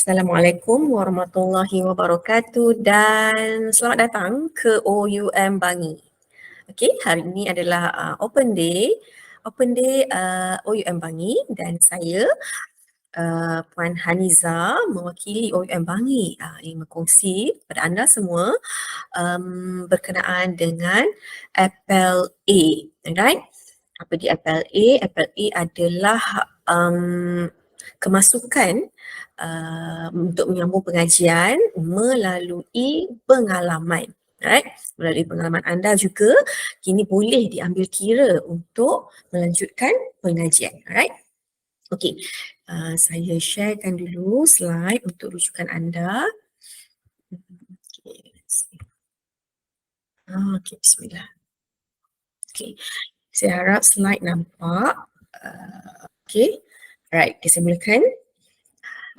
Assalamualaikum warahmatullahi wabarakatuh dan selamat datang ke OUM Bangi. Okey, hari ini adalah Open Day OUM Bangi dan saya Puan Haniza mewakili OUM Bangi ingin berkongsi kepada anda semua berkenaan dengan Apple A. Alright? Apa dia Apple A? Apple A adalah kemasukan untuk menyambung pengajian melalui pengalaman. Right? Melalui pengalaman anda juga kini boleh diambil kira untuk melanjutkan pengajian. Alright? Okey, saya sharekan dulu slide untuk rujukan anda. Okey, okay, bismillah. Okey, saya harap slide nampak. Okey, right, saya mulakan.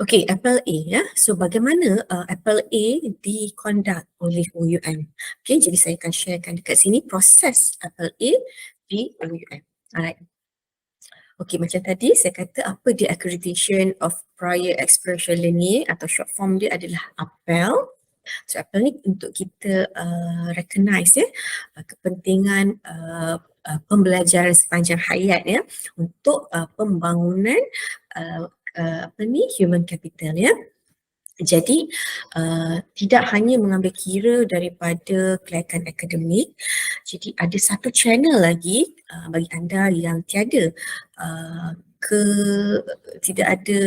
Okey, Apple A ya. So bagaimana Apple A dikondak oleh OUM? Okey, jadi saya akan sharekan dekat sini proses Apple A di OUM. Alright. Okey, macam tadi saya kata apa dia Accreditation of Prior Experiential Learning atau short form dia adalah APEL. So APEL ni untuk kita recognize kepentingan pembelajaran sepanjang hayat ya untuk pembangunan human capital ya. Jadi tidak hanya mengambil kira daripada kelayakan akademik, jadi ada satu channel lagi bagi anda yang tiada tidak ada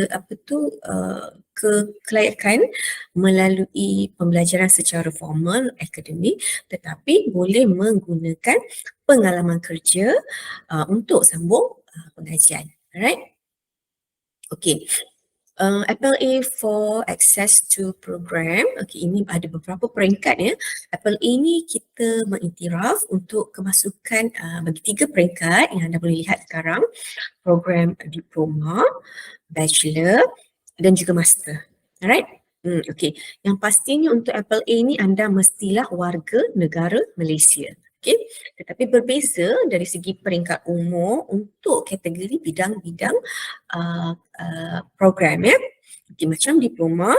kelayakan melalui pembelajaran secara formal akademik, tetapi boleh menggunakan pengalaman kerja untuk sambung pengajian. Alright? Okay. Apple A for access to program. Okay, ini ada beberapa peringkat ya. Apple A ni kita mengiktiraf untuk kemasukan bagi 3 peringkat yang anda boleh lihat sekarang. Program diploma, bachelor dan juga master. Alright? Okay. Yang pastinya untuk Apple A ni anda mestilah warga negara Malaysia. Okay. Tetapi berbeza dari segi peringkat umur untuk kategori bidang-bidang program ya. Okay, macam diploma,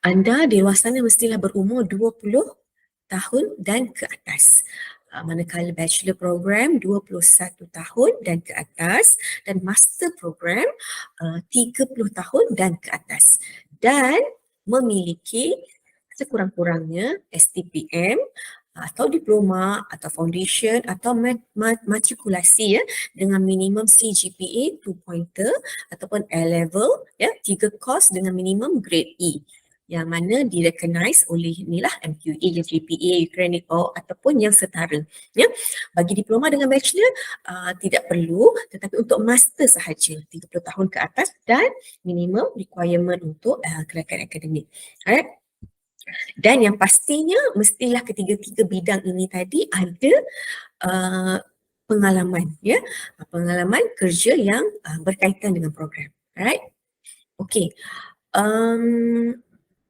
anda dewasanya mestilah berumur 20 tahun dan ke atas. Manakala bachelor program 21 tahun dan ke atas dan master program 30 tahun dan ke atas dan memiliki sekurang-kurangnya STPM atau diploma atau foundation atau matrikulasi ya dengan minimum CGPA 2 pointer ataupun A level ya 3 course dengan minimum grade E yang mana direcognize oleh inilah MQA, GPA, Ukrainic ataupun yang setara ya. Bagi diploma dengan bachelor tidak perlu, tetapi untuk master sahaja 30 tahun ke atas dan minimum requirement untuk kelayakan akademik. Alright. Dan yang pastinya mestilah ketiga-tiga bidang ini tadi ada pengalaman ya, pengalaman kerja yang berkaitan dengan program. Alright. Okey.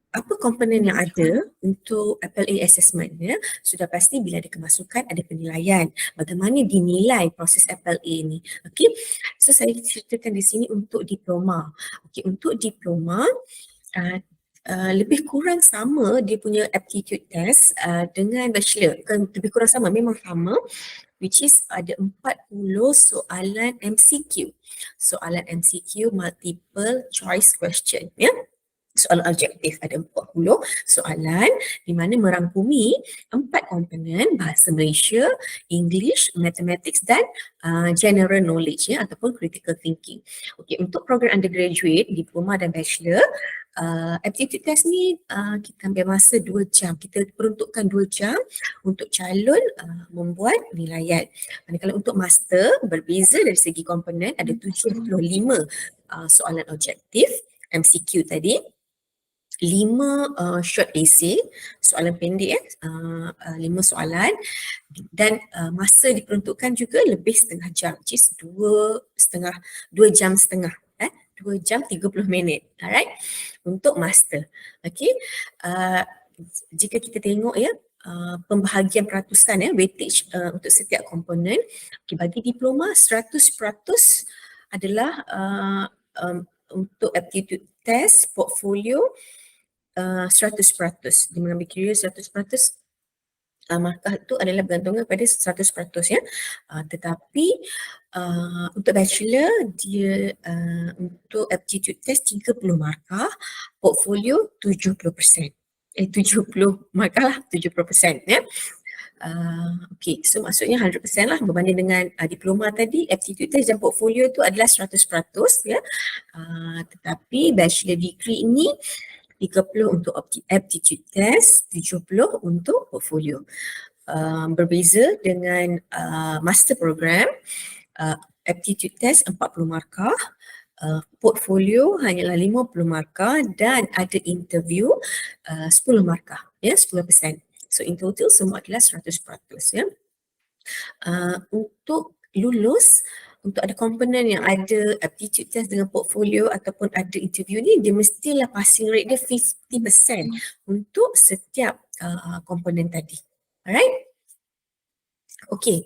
Apa komponen yang ada untuk Apple A assessment ya? Sudah pasti bila ada kemasukan ada penilaian. Bagaimana dinilai proses Apple A ni? Okey. So saya ceritakan di sini untuk diploma. Okey, untuk diploma lebih kurang sama dia punya aptitude test dengan bachelor. Bukan lebih kurang sama, memang sama, which is ada 40 soalan MCQ. Soalan MCQ multiple choice question ya. Soalan objektif ada 40 soalan di mana merangkumi 4 komponen bahasa Malaysia, English, Mathematics dan general knowledge ya ataupun critical thinking. Okey, untuk program undergraduate, diploma dan bachelor, aptitude test ni kita ambil masa 2 jam. Kita peruntukkan 2 jam untuk calon membuat nilaian. Manakala untuk master berbeza dari segi komponen, ada 75 soalan objektif MCQ tadi, 5 short essay, soalan pendek 5 soalan dan masa diperuntukkan juga lebih setengah jam, which is 2 jam setengah 2 jam 30 minit. Alright, untuk master. Okay, jika kita tengok ya pembahagian peratusan ya, weightage untuk setiap komponen, okay, bagi diploma 100% adalah untuk aptitude test portfolio 100%. Dia mengambil kira 100%. Markah itu adalah bergantungan pada 100% ya. Tetapi untuk bachelor dia untuk aptitude test 30 markah, portfolio 70%. 70 markah lah, 70% ya. Okay, so maksudnya 100% lah berbanding dengan diploma tadi, aptitude test dan portfolio itu adalah 100% ya. Tetapi bachelor degree ini 30 untuk aptitude test, 70 untuk portfolio. Berbeza dengan master program, aptitude test 40 markah, portfolio hanyalah 50 markah dan ada interview 10 markah, ya, 10%. So in total semua adalah 100% ya. Untuk lulus, untuk ada komponen yang ada aptitude test dengan portfolio ataupun ada interview ni, dia mestilah passing rate dia 50% untuk setiap komponen tadi. Alright? Okay.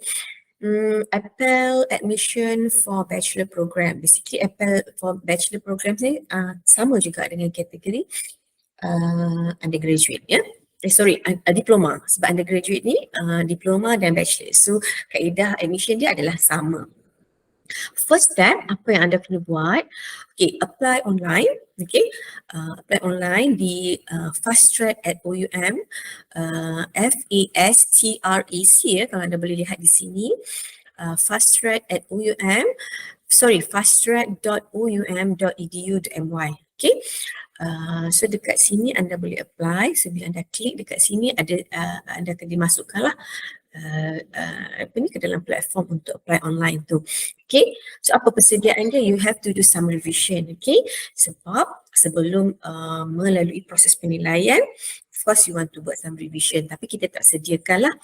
Apple admission for bachelor program. Basically Apple for bachelor program ni sama juga dengan kategori undergraduate ya. Diploma. Sebab undergraduate ni diploma dan bachelor. So kaedah admission dia adalah sama. First step, apa yang anda kena buat? Okay, apply online. Okay, apply online di Fast Track at OUM, FASTRAC ya, kalau anda boleh lihat di sini. Fast Track at OUM, fasttrack.oum.edu.my. Okay, so dekat sini anda boleh apply. So bila anda klik dekat sini ada anda akan dimasukkan lah ke dalam platform untuk apply online tu. Okay, so apa persediaan dia? You have to do some revision. Okay, sebab sebelum melalui proses penilaian, of course you want to buat some revision, tapi kita tak sediakan lah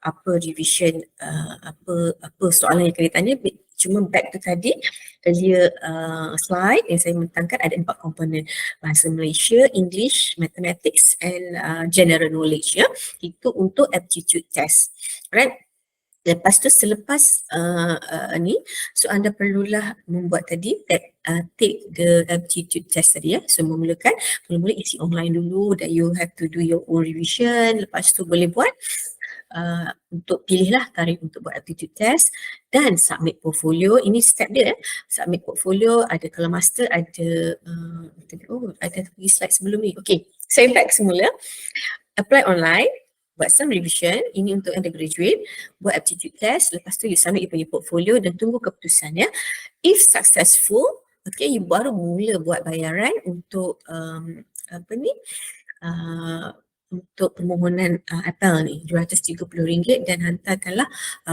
apa revision, apa soalan yang kena tanya. Cuma back to tadi earlier slide yang saya mentangkan ada 4 komponen: bahasa Malaysia, English, Mathematics and general knowledge ya. Itu untuk aptitude test. Alright. Lepas tu selepas ni, so anda perlulah membuat tadi take the aptitude test tadi ya. So mula-mula isi online dulu, that you have to do your own revision. Lepas tu boleh buat untuk pilihlah tarikh untuk buat aptitude test dan submit portfolio. Ini step dia. Submit portfolio ada kalau master ada ada pergi slide sebelum ni. Okay, saya back semula. Apply online, buat some revision. Ini untuk undergraduate, buat aptitude test. Lepas tu you submit you punya portfolio dan tunggu keputusan ya. If successful, okay, you baru mula buat bayaran untuk untuk permohonan Apple ni RM230 dan hantarkanlah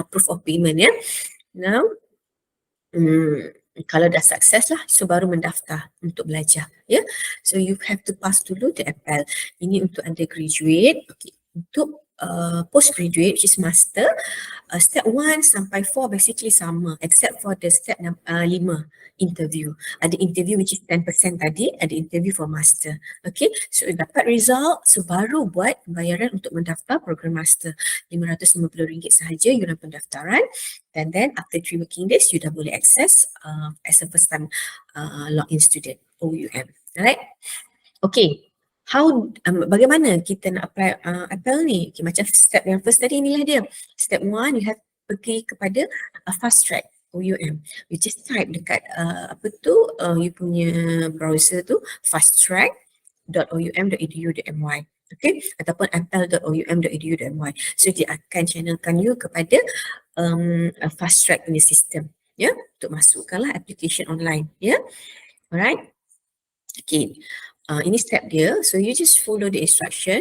proof of payment ya. Now kalau dah sukses lah, so baru mendaftar untuk belajar ya. So you have to pass dulu the Apple. Ini untuk undergraduate. Okay. Untuk postgraduate which is master, step 1 sampai 4 basically sama except for the step 5 interview. Ada interview which is 10% tadi, ada interview for master. Okay, so dapat result, so baru buat bayaran untuk mendaftar program master. RM550 sahaja yuran pendaftaran, and then after 3 working days you dah boleh access as a first time login student OUM. Alright. Okay. Bagaimana kita nak apply Apple ni? Okay, macam step yang first tadi inilah dia. Step 1, you have pergi kepada Fast Track OUM. You just type dekat you punya browser tu, fasttrack.oum.edu.my. Okay, ataupun apple.oum.edu.my. So dia akan channelkan you kepada Fast Track punya sistem ya, untuk masukkanlah application online ya. Alright. Okay. Ini step dia. So you just follow the instruction.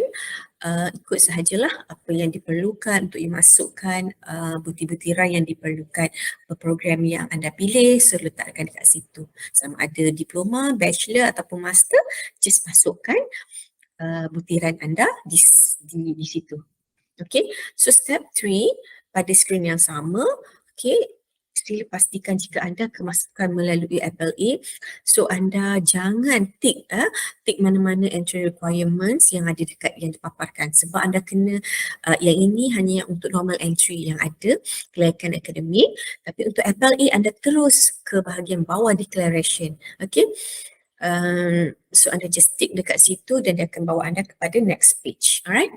Ikut sahajalah apa yang diperlukan untuk you masukkan butiran yang diperlukan program yang anda pilih. So letakkan dekat situ. Sama ada diploma, bachelor ataupun master, just masukkan butiran anda di situ. Okay. So step 3 pada skrin yang sama. Okay. sila pastikan jika anda kemasukan melalui FLA, so anda jangan tick mana-mana entry requirements yang ada dekat yang dipaparkan, sebab anda kena yang ini hanya untuk normal entry yang ada kelayakan akademik, tapi untuk FLA anda terus ke bahagian bawah declaration. Okay, so anda just tick dekat situ dan dia akan bawa anda kepada next page. Alright.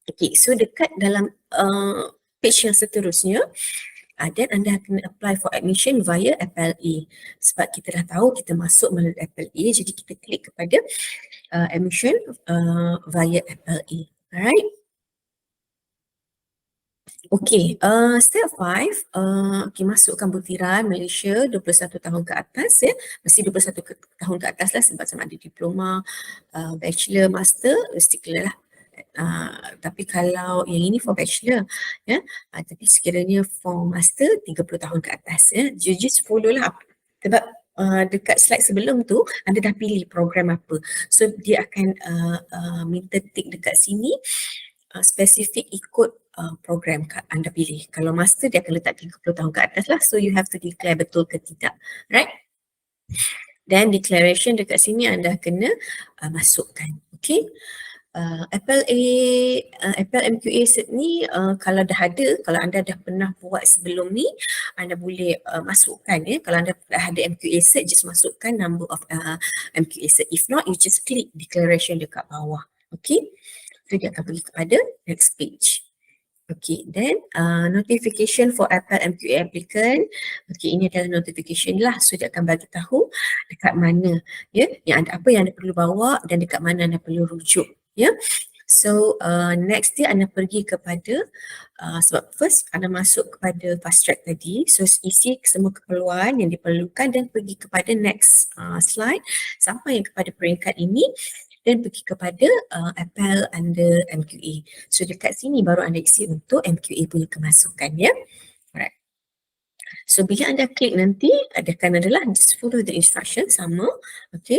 Okay, so dekat dalam page yang seterusnya, dan anda akan apply for admission via FLA. Sebab kita dah tahu kita masuk melalui FLA, jadi kita klik kepada admission via FLA. Alright. Okay, step 5, okay, masukkan butiran Malaysia 21 tahun ke atas ya. Mesti 21 tahun ke atas lah, sebab sama ada diploma, bachelor, master, mesti clear lah. Tapi kalau yang ini for bachelor ya, tapi sekiranya for master 30 tahun ke atas ya, you just follow lah, sebab dekat slide sebelum tu anda dah pilih program apa, so dia akan minta tick dekat sini spesifik ikut program anda pilih. Kalau master dia akan letak 30 tahun ke atas lah, so you have to declare betul ke tidak, right? Dan declaration dekat sini anda kena masukkan. Okay, FL MQA cert ni kalau dah ada, kalau anda dah pernah buat sebelum ni, anda boleh masukkan ya. Kalau anda dah ada MQA cert, just masukkan number of MQA cert. If not, you just click declaration dekat bawah. Okay, so dia akan pergi kepada next page. Okay, then notification for FL MQA applicant. Okay, ini adalah notification lah. So dia akan bagi tahu dekat mana ya, yang ada apa yang anda perlu bawa dan dekat mana anda perlu rujuk ya. So next dia anda pergi kepada sebab first anda masuk kepada fast track tadi, so isi semua keperluan yang diperlukan dan pergi kepada next slide sampai kepada peringkat ini dan pergi kepada appel under MQA. So dekat sini baru anda isi untuk MQA punya kemasukan ya. Alright. So bila anda klik nanti akan adalah just follow the instruction sama. Okay.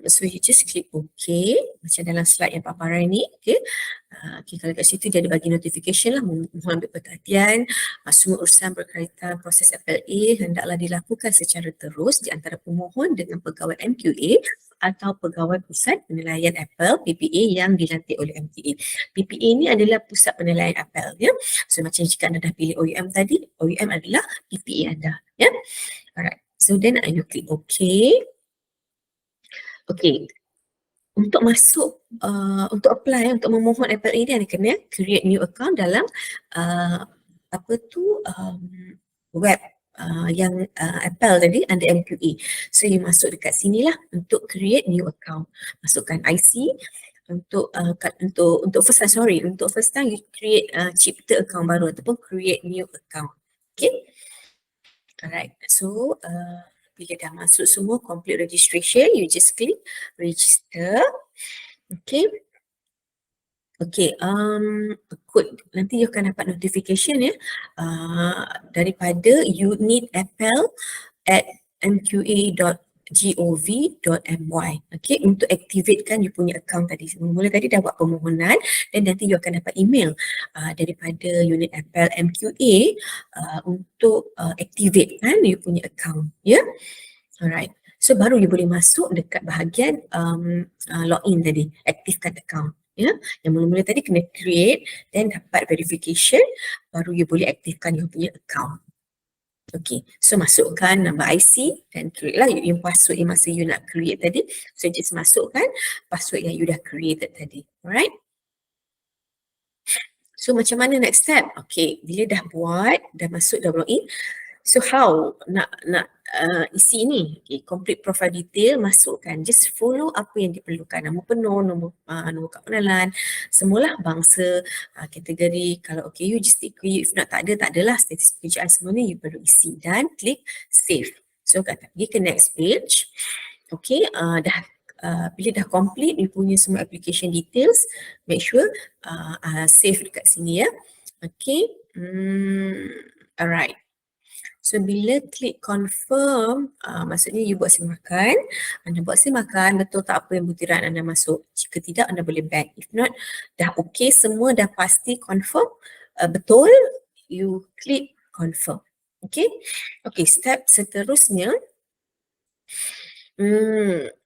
So you just click OK macam dalam slide yang paparan ni. Okay. Okay, kalau kat situ dia ada bagi notification lah, mohon ambil perhatian, semua urusan berkaitan proses FLA hendaklah dilakukan secara terus di antara pemohon dengan pegawai MQA atau pegawai pusat penilaian APPEL PPA yang dilantik oleh MTA. PPA ni adalah pusat penilaian APPEL ya. So macam jika anda dah pilih OUM tadi, OUM adalah PPA anda ya. Alright. So then you click OK. Okay. Untuk masuk, untuk apply, untuk memohon FLA ni anda kena create new account dalam web yang Apple tadi under MQA. So you masuk dekat sini lah untuk create new account. Masukkan IC untuk first time you create cipta account baru ataupun create new account. Okay. Alright. So bila dah masuk semua complete registration, you just click register. Okay. Okay, code nanti you akan dapat notification ya daripada unit Apple at mqa.gov.my. Okay, untuk activatekan you punya account tadi. Mula tadi dah buat permohonan dan nanti you akan dapat email daripada unit Apple MQA untuk activatekan you punya account ya. Alright. So baru you boleh masuk dekat bahagian login tadi, aktifkan account. Ya, yang mula-mula tadi kena create dan dapat verification, baru you boleh aktifkan you punya account. Okay, so masukkan nombor IC dan create lah yang password yang masa you nak create tadi. So just masukkan password yang you dah created tadi. Alright. So macam mana next step? Okay, bila dah buat, dah masuk, dah login. So how nak isi ni? Okay, complete profile detail, masukkan. Just follow apa yang diperlukan. Nama penuh, nombor kad pengenalan, semualah bangsa, kategori. Kalau okay, you just tick. If not, tak adalah status pekerjaan semua ni you perlu isi dan klik save. So kata pergi ke next page. Okay, bila dah complete you punya semua application details, make sure save dekat sini ya. Okay, alright. So bila klik confirm, maksudnya you buat simakan, anda buat simakan betul tak apa yang butiran anda masuk. Jika tidak, anda boleh back. If not, dah okay semua, dah pasti confirm betul, you klik confirm. Okay. Okay, step seterusnya,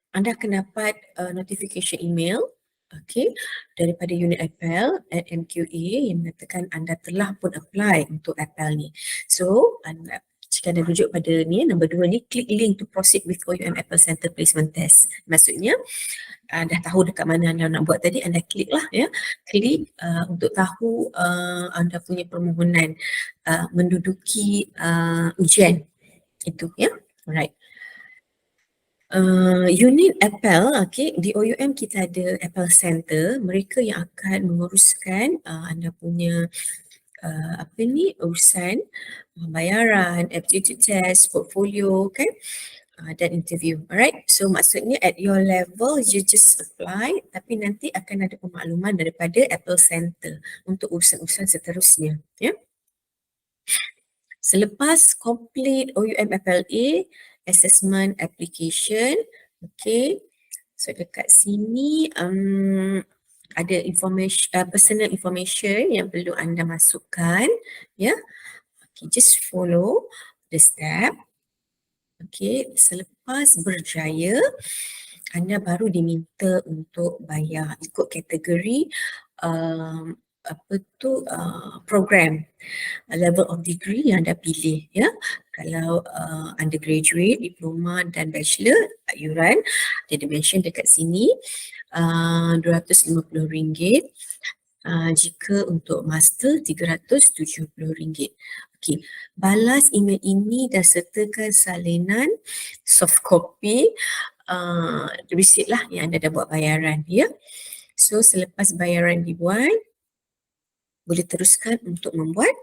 anda akan dapat notification email, okay, daripada unit Apple at MQA yang mengatakan anda telah pun apply untuk Apple ni. So, jika anda rujuk pada ni, nombor 2 ni, klik link to proceed with OUM Apple Center Placement Test. Maksudnya, dah tahu dekat mana anda nak buat tadi, anda klik lah ya. Klik untuk tahu anda punya permohonan menduduki ujian itu ya. Alright. Unit Apple, okay, di OUM kita ada Apple Center, mereka yang akan menguruskan anda punya urusan bayaran, aptitude test, portfolio kan, dan interview. Alright, so maksudnya at your level you just apply, tapi nanti akan ada pemakluman daripada Apple Center untuk urusan-urusan seterusnya ya. Selepas complete OUM FLA assessment application, okay, so dekat sini ada information, personal information yang perlu anda masukkan ya. Okay, just follow the step. Okay, selepas berjaya, anda baru diminta untuk bayar ikut kategori program, level of degree yang anda pilih ya. Kalau undergraduate, diploma dan bachelor, iuran dia ada mention dekat sini RM250. Jika untuk master RM370. Okey, balas email ini dan sertakan salinan soft copy receipt lah yang anda dah buat bayaran ya. So selepas bayaran dibuat, boleh teruskan untuk membuat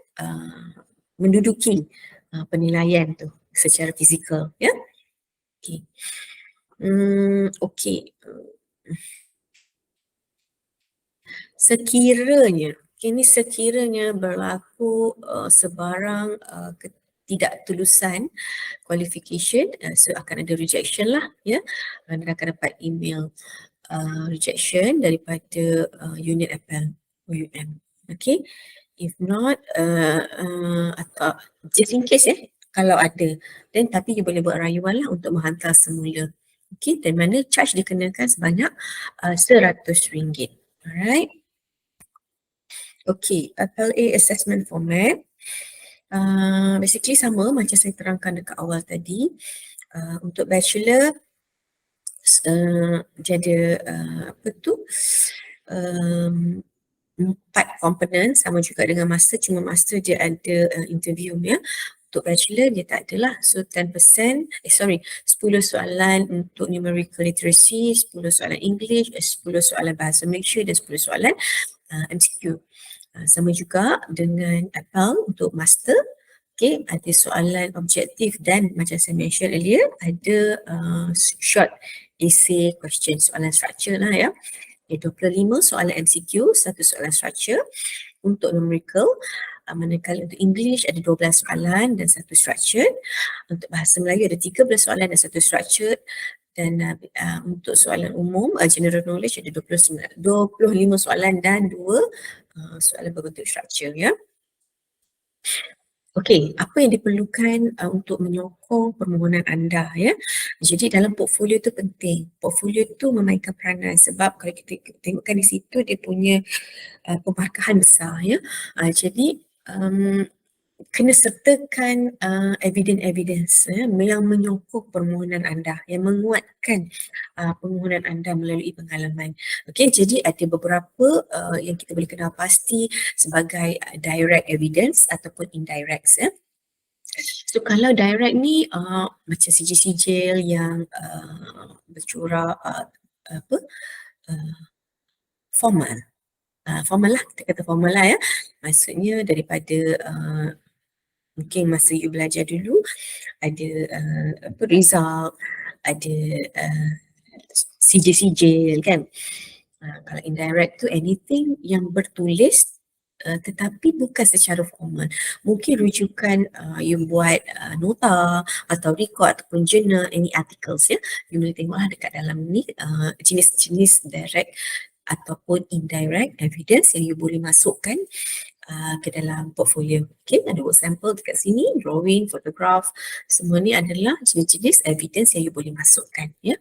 menduduki penilaian tu secara fizikal ya. Okey. Okey. Sekiranya berlaku sebarang ketidaktulusan qualification, so akan ada rejection lah ya. Anda akan dapat email rejection daripada unit Apple OUM. Okay, if not atau just in case kalau ada, then tapi you boleh buat rayuan lah untuk menghantar semula. Okay, dan mana charge dikenakan sebanyak RM100. Alright. Okay, FLA assessment format. Basically sama macam saya terangkan dekat awal tadi. Untuk bachelor, dia ada empat komponen, sama juga dengan master, cuma master dia ada interview ya. Untuk bachelor dia tak adalah, so 10%, 10 soalan untuk numerical literacy, 10 soalan English, 10 soalan bahasa Malaysia dan 10 soalan MCQ. Sama juga dengan Apple untuk master. Okay, ada soalan objektif dan macam saya mention earlier, ada short essay question, soalan structure lah ya. 25 soalan MCQ, 1 soalan structure. Untuk numerical, manakala untuk English ada 12 soalan dan 1 structure. Untuk bahasa Melayu ada 13 soalan dan 1 structure. Dan untuk soalan umum, general knowledge ada 25 soalan dan 2 soalan berbentuk structure ya. Okey, apa yang diperlukan untuk menyokong permohonan anda ya. Jadi dalam portfolio tu penting. Portfolio tu memainkan peranan sebab kalau kita tengokkan di situ dia punya pemarkahan besar ya. Jadi kena sertakan evidence yang menyokong permohonan anda, yang menguatkan permohonan anda melalui pengalaman. Okey, jadi ada beberapa yang kita boleh kenal pasti sebagai direct evidence ataupun indirect ya. So kalau direct ni macam sijil-sijil yang bercorak formal. Formal lah, kita kata formal lah ya. Maksudnya daripada mungkin masa you belajar dulu ada result, ada sijil-sijil kan. Kalau indirect tu anything yang bertulis tetapi bukan secara formal. Mungkin rujukan you buat nota atau record ataupun journal, any articles ya. You boleh tengoklah dekat dalam ni jenis-jenis direct ataupun indirect evidence yang you boleh masukkan ke dalam portfolio. Okay, ada work sample dekat sini, drawing, photograph, semua ni adalah jenis-jenis evidence yang you boleh masukkan, ya.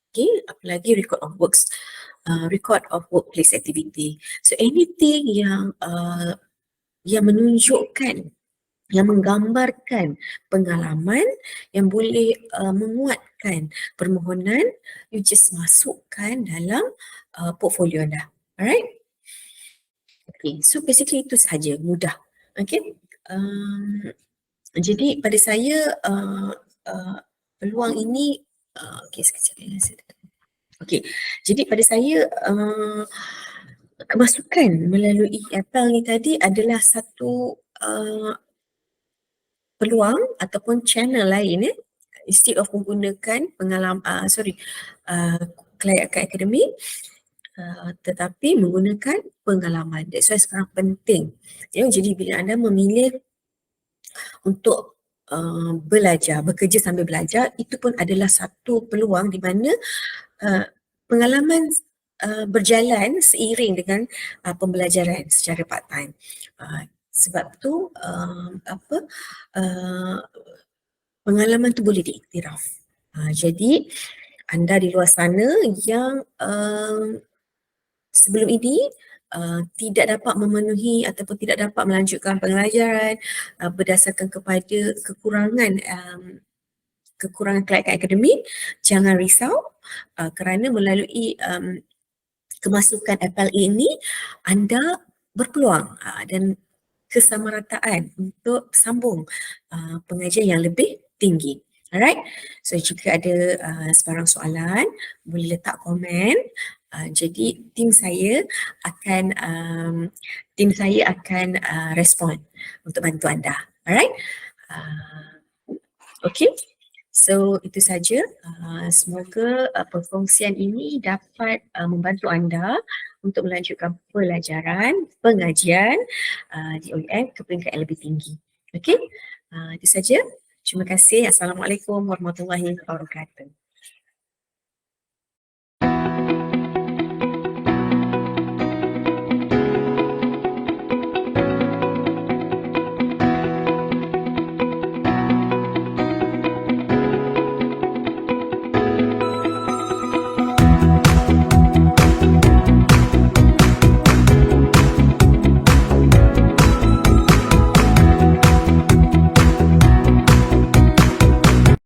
Okay, apalagi record of works, record of workplace activity. So anything yang menunjukkan, yang menggambarkan pengalaman yang boleh menguatkan permohonan, you just masukkan dalam portfolio anda. Alright? Okay, so basically itu sahaja, mudah. Okay, jadi pada saya peluang ini, okay sekejap ya. Okay, jadi pada saya kemasukan melalui Apple ni tadi adalah satu peluang ataupun channel lain, instead of menggunakan pengalaman, kelayakan akademik, tetapi menggunakan pengalaman. That's why sekarang penting. Ya, jadi bila anda memilih untuk belajar, bekerja sambil belajar, itu pun adalah satu peluang di mana pengalaman berjalan seiring dengan pembelajaran secara part time. Sebab tu pengalaman tu boleh diiktiraf. Jadi anda di luar sana yang sebelum ini tidak dapat memenuhi ataupun tidak dapat melanjutkan pembelajaran berdasarkan kepada kekurangan kelayakan akademik, jangan risau kerana melalui kemasukan FLA ini anda berpeluang dan kesamarataan untuk sambung pengajian yang lebih tinggi. Alright, so jika ada sebarang soalan boleh letak komen. Jadi tim saya akan respon untuk bantu anda. Alright, okay. So itu saja. Semoga perkongsian ini dapat membantu anda untuk melanjutkan pelajaran, pengajian di OEM ke peringkat yang lebih tinggi. Okey, itu saja. Terima kasih. Assalamualaikum warahmatullahi wabarakatuh.